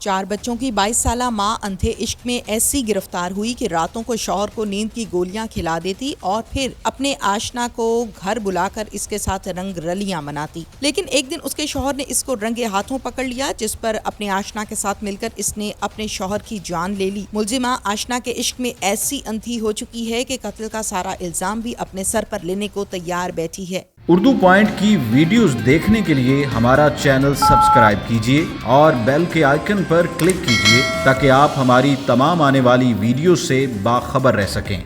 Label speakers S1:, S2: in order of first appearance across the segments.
S1: 4 बच्चों की 22 साला मां अंधे इश्क में ऐसी गिरफ्तार हुई कि रातों को शौहर को नींद की गोलियां खिला देती और फिर अपने आशना को घर बुलाकर इसके साथ रंग रलियां मनाती। लेकिन एक दिन उसके शौहर ने इसको रंगे हाथों पकड़ लिया, जिस पर अपने आशना के साथ मिलकर इसने अपने शौहर की जान ले ली। मुलजिमा आशना के इश्क में ऐसी अंधी हो चुकी है कि कत्ल का सारा इल्जाम भी अपने सर पर लेने को तैयार बैठी है।
S2: उर्दू पॉइंट की वीडियोस देखने के लिए हमारा चैनल सब्सक्राइब कीजिए और बेल के आइकन पर क्लिक कीजिए ताकि आप हमारी तमाम आने वाली वीडियो से बाखबर रह सकें।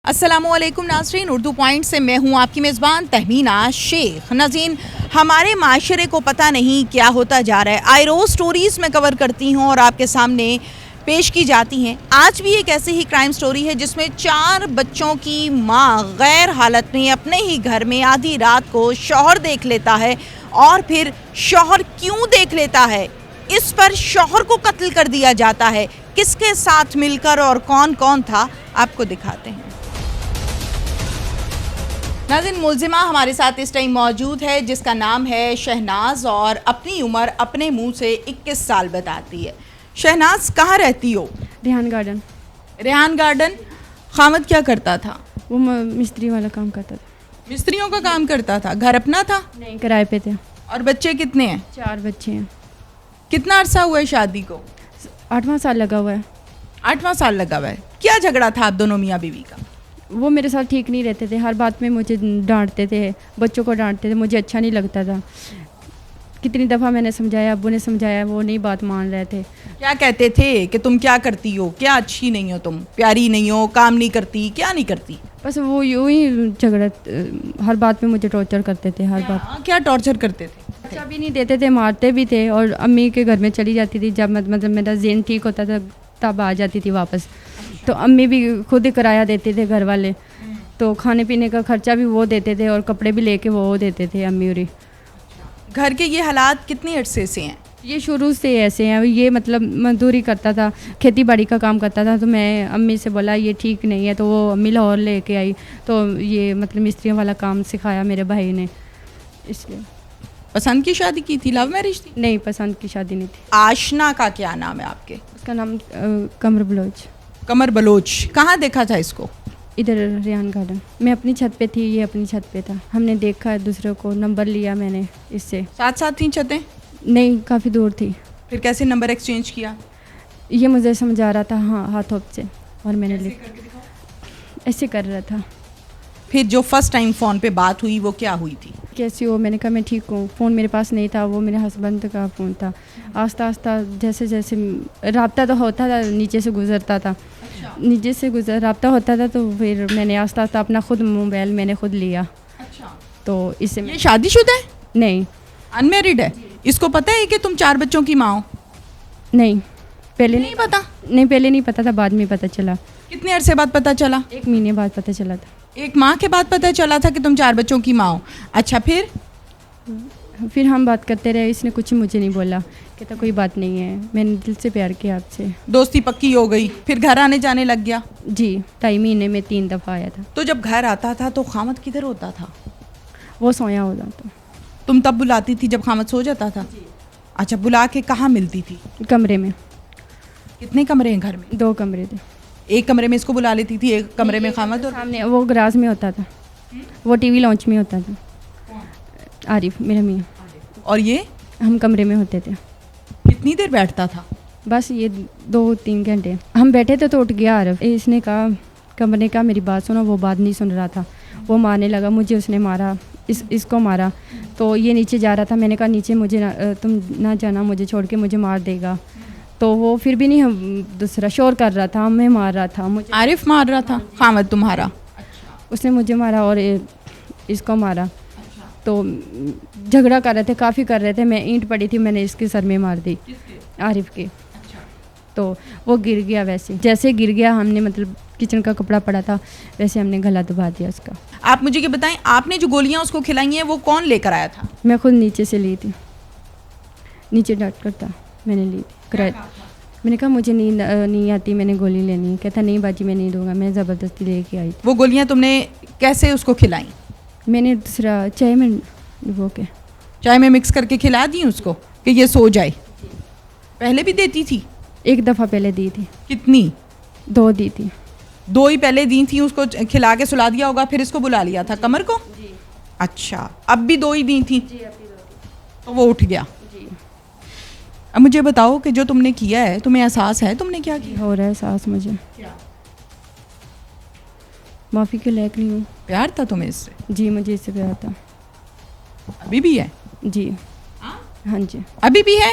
S1: अस्सलामुअलैकुम नाज़रीन, उर्दू पॉइंट से मैं हूं आपकी मेज़बान तहमीना शेख। नाज़रीन, हमारे माशरे को पता नहीं क्या होता जा रहा है। आई रोज़ स्टोरीज़ में कवर करती हूं और आपके सामने पेश की जाती हैं। आज भी एक ऐसी ही क्राइम स्टोरी है जिसमें 4 बच्चों की मां गैर हालत में अपने ही घर में आधी रात को शौहर देख लेता है और फिर शौहर क्यों देख लेता है, इस पर शौहर को कत्ल कर दिया जाता है। किसके साथ मिलकर और कौन कौन था, आपको दिखाते हैं। नाज़रीन, मुलजिमा हमारे साथ इस टाइम मौजूद है जिसका नाम है शहनाज और अपनी उम्र अपने मुंह से 21 साल बताती है। शहनाज, कहाँ रहती हो?
S3: रेहान गार्डन।
S1: रेहान गार्डन। खामद क्या करता था?
S3: वो मिस्त्री वाला काम करता था।
S1: मिस्त्रियों का काम करता था। घर अपना था?
S3: नहीं, किराए पे थे।
S1: और बच्चे कितने हैं?
S3: 4 बच्चे हैं।
S1: कितना अरसा हुआ है शादी को?
S3: 8वां साल लगा हुआ है।
S1: 8वां साल लगा हुआ है। क्या झगड़ा था आप दोनों मियाँ बीवी का?
S3: वो मेरे साथ ठीक नहीं रहते थे, हर बात में मुझे डांटते थे, बच्चों को डांटते थे, मुझे अच्छा नहीं लगता था। कितनी दफ़ा मैंने समझाया, अब्बू ने समझाया, वो नहीं बात मान रहे थे।
S1: क्या कहते थे कि तुम क्या करती हो, क्या अच्छी नहीं हो, तुम प्यारी नहीं हो, काम नहीं करती, क्या नहीं करती?
S3: बस वो यूँ ही झगड़ा, हर बात में मुझे टॉर्चर करते थे, हर बात।
S1: क्या टॉर्चर करते थे?
S3: अच्छा भी नहीं देते थे, मारते भी थे। और अम्मी के घर में चली जाती थी जब मतलब मेरा ज़हन ठीक होता था तब आ जाती थी वापस। तो अम्मी भी खुद ही किराया देते थे घर वाले, तो खाने पीने का खर्चा भी वो देते थे और कपड़े भी लेके वो देते थे अम्मी और।
S1: घर के ये हालात कितनी अरसे से हैं?
S3: ये शुरू से ऐसे हैं। ये मतलब मजदूरी करता था, खेती बाड़ी का काम करता था। तो मैं अम्मी से बोला ये ठीक नहीं है, तो वो अम्मी लाहौर लेके आई, तो ये मतलब मिस्त्रियों वाला काम सिखाया मेरे भाई ने। इसलिए
S1: पसंद की शादी की थी? लव मैरिज थी?
S3: नहीं, पसंद की शादी नहीं थी।
S1: आशना का क्या नाम है आपके?
S3: उसका नाम कमर बलोच।
S1: कमर बलोच। कहाँ देखा था इसको?
S3: इधर रेहान गार्डन। मैं अपनी छत पे थी, ये अपनी छत पे था। हमने देखा दूसरे को, नंबर लिया मैंने इससे।
S1: साथ साथ थी छतें?
S3: नहीं, काफ़ी दूर थी।
S1: फिर कैसे नंबर एक्सचेंज किया?
S3: ये मुझे समझा रहा था, हाँ, हाथों से, और मैंने ऐसे कर रहा था।
S1: फिर जो फर्स्ट टाइम फ़ोन पे बात हुई वो क्या हुई थी?
S3: कैसी हो? मैंने कहा मैं ठीक हूँ। फ़ोन मेरे पास नहीं था, वो मेरे हस्बैंड का फ़ोन था। आस्ता आस्ता जैसे जैसे रब्ता तो होता था, नीचे से गुज़रता था। अच्छा। नीचे से रब्ता होता था, तो फिर मैंने आस्ता आस्ता अपना खुद मोबाइल मैंने खुद लिया।
S1: अच्छा।
S3: तो इससे
S1: ये शादीशुदा है?
S3: नहीं,
S1: अनमेरिड है। इसको पता है कि तुम 4 बच्चों की माँ हो?
S3: नहीं, पहले
S1: नहीं पता।
S3: नहीं, पहले नहीं पता था, बाद में पता चला।
S1: कितने अरसे बाद पता चला?
S3: 1 महीने बाद पता चला था।
S1: 1 माह के बाद पता चला था कि तुम 4 बच्चों की माँ हो। अच्छा, फिर
S3: हम बात करते रहे। इसने कुछ मुझे नहीं बोला, कहता कोई बात नहीं है, मैंने दिल से प्यार किया आपसे।
S1: दोस्ती पक्की हो गई, फिर घर आने जाने लग गया?
S3: जी, 2.5 महीने में 3 दफ़ा आया था।
S1: तो जब घर आता था तो खामद किधर होता था?
S3: वो सोया होता था।
S1: तुम तब बुलाती थी जब खामद सो जाता था? अच्छा, बुला के कहाँ मिलती थी?
S3: कमरे में।
S1: कितने कमरे हैं घर में?
S3: 2 कमरे थे।
S1: एक कमरे में इसको बुला लेती थी, एक कमरे में खामद? और
S3: सामने वो गराज में होता था, वो टीवी लॉन्च में होता था। आरिफ, मेरा मियाँ।
S1: और ये?
S3: हम कमरे में होते थे।
S1: कितनी देर बैठता था?
S3: बस ये 2-3 घंटे। हम बैठे थे तो उठ गया आरिफ। इसने कहा, कमरे का मेरी बात सुनो। वो बात नहीं सुन रहा था, वो मारने लगा मुझे। उसने मारा, इसको मारा। तो ये नीचे जा रहा था। मैंने कहा नीचे मुझे तुम ना जाना, मुझे छोड़ के मुझे मार देगा। तो वो फिर भी नहीं, हम दूसरा शोर कर रहा था, हमें मार रहा था। मुझे
S1: आरिफ मार रहा था? खामद तुम्हारा?
S3: उसने मुझे मारा और इसको मारा। तो झगड़ा कर रहे थे, काफ़ी कर रहे थे। मैं ईंट पड़ी थी, मैंने इसके सर में मार दी, आरिफ के। तो वो गिर गया। वैसे जैसे गिर गया, हमने मतलब किचन का कपड़ा पड़ा था, वैसे हमने गला दबा दिया उसका।
S1: आप मुझे ये बताएं, आपने जो गोलियां उसको खिलाई हैं वो कौन लेकर आया था?
S3: मैं खुद नीचे से ली थी, नीचे डट कर था, मैंने ली थी किराया। मैंने कहा मुझे नींद नहीं आती, मैंने गोली लेनी है। कहता नहीं बाजी मैं नहीं दूंगा। मैं ज़बरदस्ती लेके आई।
S1: वो गोलियां तुमने कैसे उसको खिलाई?
S3: मैंने दूसरा चाय में डुबो के,
S1: चाय में मिक्स करके खिला दी उसको कि ये सो जाए? पहले भी देती थी?
S3: एक दफ़ा पहले दी थी,
S1: कितनी?
S3: 2 दी थी।
S1: 2 ही पहले दी थी, उसको खिला के सुला दिया होगा, फिर इसको बुला लिया था कमर को?
S3: जी
S1: अच्छा, अब भी 2 ही दी थी?
S3: जी, अभी 2 दी
S1: तो वो उठ गया।
S3: जी।
S1: अब मुझे बताओ कि जो तुमने किया है, तुम्हें एहसास है तुमने क्या किया?
S3: हो रहा है एहसास मुझे,
S1: क्या?
S3: माफ़ी के लायक नहीं हूँ।
S1: प्यार था तुम्हें इससे?
S3: जी, मुझे इससे प्यार था।
S1: अभी भी है?
S3: जी हाँ जी।
S1: अभी भी है?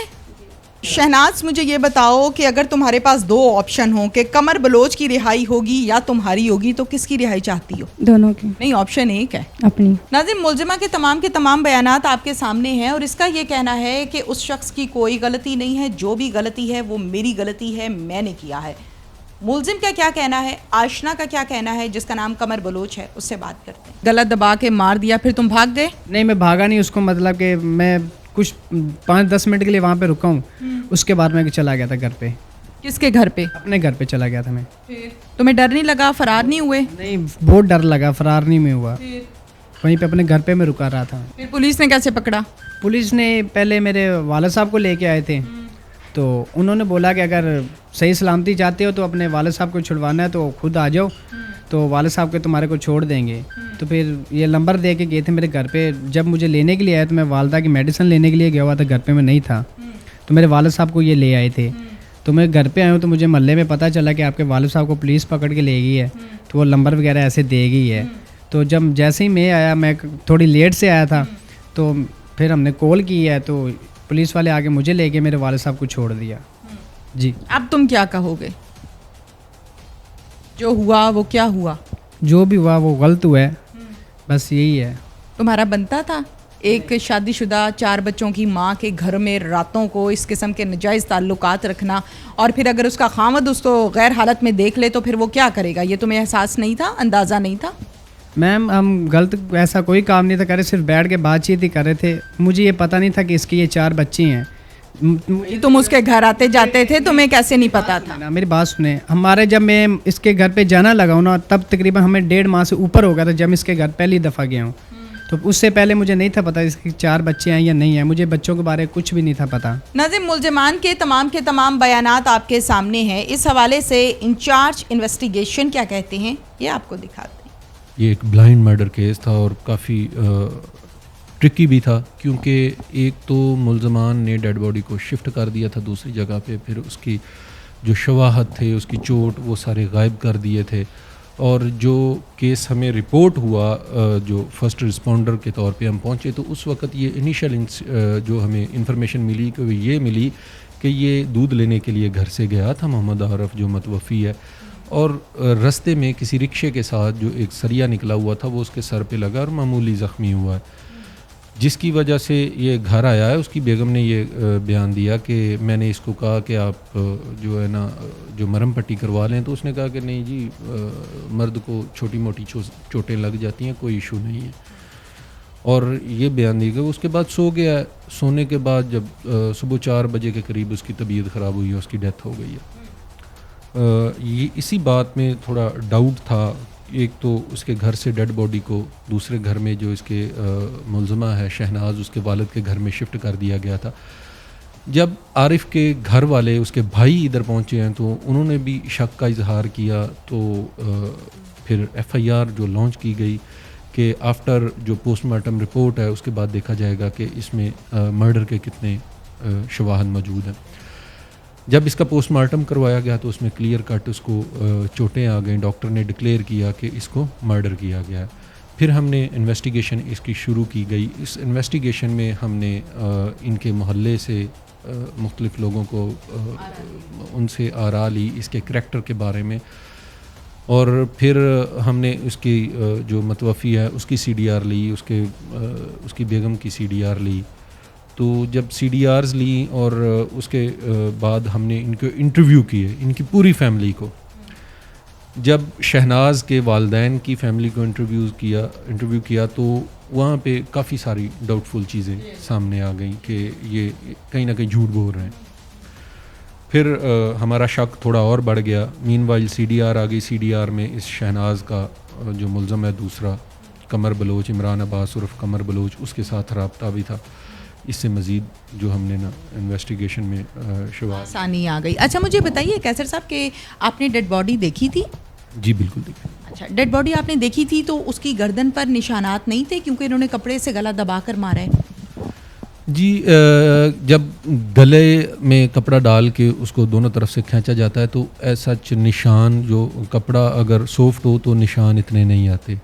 S1: शहनाज, मुझे ये बताओ कि अगर तुम्हारे पास 2 ऑप्शन हो कि कमर बलोच की रिहाई होगी या तुम्हारी होगी, तो किसकी रिहाई चाहती हो?
S3: दोनों की।
S1: नहीं, ऑप्शन एक है
S3: अपनी।
S1: नाज़िम। मुलजिमा के तमाम बयानात आपके सामने हैं और इसका ये कहना है कि उस शख्स की कोई गलती नहीं है, जो भी गलती है वो मेरी गलती है, मैंने किया है। मुलजिम का क्या कहना है, आशना का क्या कहना है, जिसका नाम कमर बलोच है, उससे बात करते हैं। गलत दबा के मार दिया, फिर तुम भाग गए?
S4: नहीं, मैं भागा नहीं, उसको मतलब कि मैं कुछ 5-10 मिनट के लिए वहाँ पे रुका हूँ, उसके बाद मैं चला गया था घर पे।
S1: किसके घर पे?
S4: अपने घर पे चला गया था मैं।
S1: तुम्हें डर नहीं लगा, फरार नहीं हुए?
S4: नहीं, बहुत डर लगा, फरार नहीं मैं हुआ, वहीं पे अपने घर पे मैं रुका रहा था।
S1: फिर पुलिस ने कैसे पकड़ा?
S4: पुलिस ने पहले मेरे वालिद साहब को लेके आए थे, तो उन्होंने बोला कि अगर सही सलामती चाहते हो तो अपने वालिद साहब को छुड़वाना है तो खुद आ जाओ, तो वालिद साहब के तुम्हारे को छोड़ देंगे। तो फिर ये नंबर दे के गए थे मेरे घर पे। जब मुझे लेने के लिए आया तो मैं वालदा की मेडिसिन लेने के लिए गया हुआ था, घर पे मैं नहीं था, तो मेरे वालिद साहब को ये ले आए थे। तो मैं घर पे आया हूँ तो मुझे मोहल्ले में पता चला कि आपके वालिद साहब को पुलिस पकड़ के ले गई है, तो वो नंबर वगैरह ऐसे दे गई है। तो जब जैसे ही मैं आया, मैं थोड़ी लेट से आया था, तो फिर हमने कॉल की है, तो पुलिस वाले आके मुझे लेके मेरे वालिद साहब को छोड़ दिया। जी।
S1: अब तुम क्या कहोगे? जो हुआ वो क्या हुआ?
S4: जो भी हुआ वो गलत हुआ है, बस यही है।
S1: तुम्हारा बनता था एक शादीशुदा 4 बच्चों की माँ के घर में रातों को इस किस्म के नाजायज़ ताल्लुकात रखना, और फिर अगर उसका खामद उसको गैर हालत में देख ले तो फिर वो क्या करेगा? ये तुम्हें एहसास नहीं था, अंदाज़ा नहीं था?
S4: मैम, हम गलत ऐसा कोई काम नहीं था कर रहे, सिर्फ बैठ के बातचीत ही कर रहे थे। मुझे ये पता नहीं था कि इसकी ये 4 बच्चे हैं।
S1: तुम उसके घर आते जाते थे, तुम्हें कैसे नहीं पता था?
S4: ना, मेरी बात सुने, हमारे जब मैं इसके घर पे जाना लगा हूँ ना, तब तकरीबन हमें 1.5 माह से ऊपर हो गया था जब इसके घर पहली दफ़ा गया हूँ। तो उससे पहले मुझे नहीं था पता इसके 4 बच्चे हैं या नहीं है, मुझे बच्चों के बारे में कुछ भी नहीं था पता।
S1: नाज़िम, मुलजिमान के तमाम बयानात आपके सामने हैं। इस हवाले से इंचार्ज इन्वेस्टिगेशन क्या कहते हैं, ये आपको दिखाते हैं।
S5: ये एक ब्लाइंड मर्डर केस था और काफ़ी ट्रिकी भी था, क्योंकि एक तो मुलजमान ने डेड बॉडी को शिफ्ट कर दिया था दूसरी जगह पे, फिर उसकी जो शवाहत थे, उसकी चोट, वो सारे गायब कर दिए थे। और जो केस हमें रिपोर्ट हुआ, जो फर्स्ट रिस्पॉन्डर के तौर पे हम पहुंचे, तो उस वक्त ये इनिशियल जो हमें इंफॉर्मेशन मिली कि ये मिली कि ये दूध लेने के लिए घर से गया था मोहम्मद आरफ, जो मतवफ़ी है, और रास्ते में किसी रिक्शे के साथ जो एक सरिया निकला हुआ था वो उसके सर पे लगा और मामूली ज़ख्मी हुआ है, जिसकी वजह से ये घर आया है। उसकी बेगम ने ये बयान दिया कि मैंने इसको कहा कि आप जो है ना जो मरहम पट्टी करवा लें, तो उसने कहा कि नहीं जी, मर्द को छोटी मोटी चोटें लग जाती हैं, कोई इशू नहीं है, और ये बयान दी गई। उसके बाद सो गया। सोने के बाद जब सुबह 4 बजे के करीब उसकी तबीयत ख़राब हुई है, उसकी डेथ हो गई है। ये इसी बात में थोड़ा डाउट था। एक तो उसके घर से डेड बॉडी को दूसरे घर में जो इसके मुलज़मा है शहनाज, उसके वालिद के घर में शिफ्ट कर दिया गया था। जब आरिफ के घर वाले, उसके भाई इधर पहुंचे हैं, तो उन्होंने भी शक का इजहार किया। तो फिर FIR जो लॉन्च की गई कि आफ्टर जो पोस्टमार्टम रिपोर्ट है उसके बाद देखा जाएगा कि इसमें मर्डर के कितने शवाहद मौजूद हैं। जब इसका पोस्टमार्टम करवाया गया तो उसमें क्लियर कट उसको चोटें आ गई। डॉक्टर ने डिक्लेयर किया कि इसको मर्डर किया गया है। फिर हमने इन्वेस्टिगेशन इसकी शुरू की गई। इस इन्वेस्टिगेशन में हमने इनके मोहल्ले से मुख्तलिफ़ लोगों को उनसे आरा ली इसके करैक्टर के बारे में, और फिर हमने उसकी जो मतवफ़ी है उसकी CDR ली, उसकी बेगम की CDR ली। तो जब CDRs ली और उसके बाद हमने इनको इंटरव्यू किए, इनकी पूरी फैमिली को। जब शहनाज के वालिदैन की फैमिली को इंटरव्यू किया तो वहाँ पे काफ़ी सारी डाउटफुल चीज़ें सामने आ गई कि ये कहीं ना कहीं झूठ बोल रहे हैं। फिर हमारा शक थोड़ा और बढ़ गया। मीनवाइल CDR आ गई। CDR में इस शहनाज का जो मुलज़म है दूसरा, कमर बलोच, इमरान अब्बास उर्फ कमर बलोच, उसके साथ रब्ता भी था। इससे मज़ीद जो हमने ना इन्वेस्टिगेशन में शवाहद।
S1: आसानी आ गई। अच्छा मुझे बताइए कैसर साहब कि आपने डेड बॉडी देखी थी?
S5: जी बिल्कुल देखिए।
S1: अच्छा डेड बॉडी आपने देखी थी तो उसकी गर्दन पर निशानात नहीं थे क्योंकि इन्होंने कपड़े से गला दबा कर मारा है?
S5: जी जब गले में कपड़ा डाल के उसको दोनों तरफ से खींचा जाता है तो ऐसा निशान, जो कपड़ा अगर सॉफ्ट हो तो निशान इतने नहीं आते।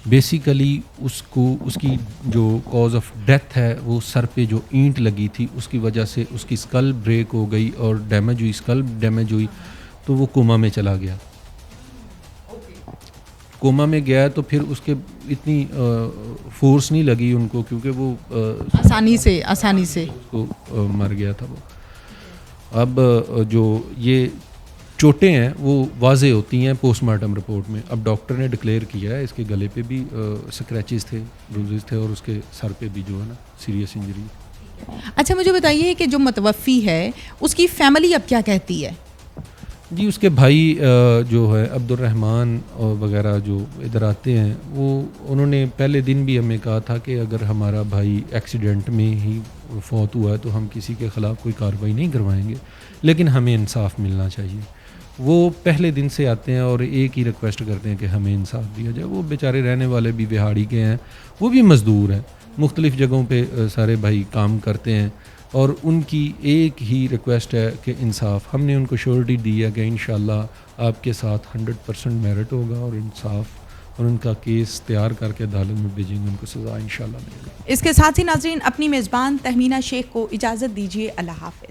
S5: बेसिकली उसको, उसकी जो कॉज ऑफ डेथ है वो सर पे जो ईंट लगी थी उसकी वजह से उसकी स्कल ब्रेक हो गई और डैमेज हुई, स्कल डैमेज हुई तो वो कोमा में चला गया। कोमा में गया तो फिर उसके इतनी फोर्स नहीं लगी उनको क्योंकि वो
S1: आसानी से
S5: उसको मर गया था वो। अब जो ये चोटें हैं वो वाजे होती हैं पोस्टमार्टम रिपोर्ट में। अब डॉक्टर ने डिक्लेयर किया है इसके गले पे भी स्क्रैचेस थे, ब्रूजेस थे और उसके सर पे भी जो है ना सीरियस इंजरी।
S1: अच्छा मुझे बताइए कि जो मतवफ़ी है उसकी फैमिली अब क्या कहती है?
S5: जी उसके भाई जो है अब्दुर्रहमान और वगैरह जो इधर आते हैं वो, उन्होंने पहले दिन भी हमें कहा था कि अगर हमारा भाई एक्सीडेंट में ही फौत हुआ है तो हम किसी के ख़िलाफ़ कोई कार्रवाई नहीं करवाएंगे, लेकिन हमें इंसाफ मिलना चाहिए। वो पहले दिन से आते हैं और एक ही रिक्वेस्ट करते हैं कि हमें इंसाफ दिया जाए। वो बेचारे रहने वाले भी बिहाड़ी के हैं, वो भी मज़दूर हैं, मुख्तलिफ़ जगहों पे सारे भाई काम करते हैं और उनकी एक ही रिक्वेस्ट है कि इंसाफ। हमने उनको श्योरिटी दी है कि इंशाल्लाह आपके साथ 100% मेरिट होगा और इंसाफ, और उनका केस तैयार करके अदालत में भेजेंगे, उनको सज़ा इंशाल्लाह मिलेगी।
S1: इसके साथ ही नाज़रीन अपनी मेज़बान तहमीना शेख को इजाज़त दीजिए। अल्लाह हाफ़िज़।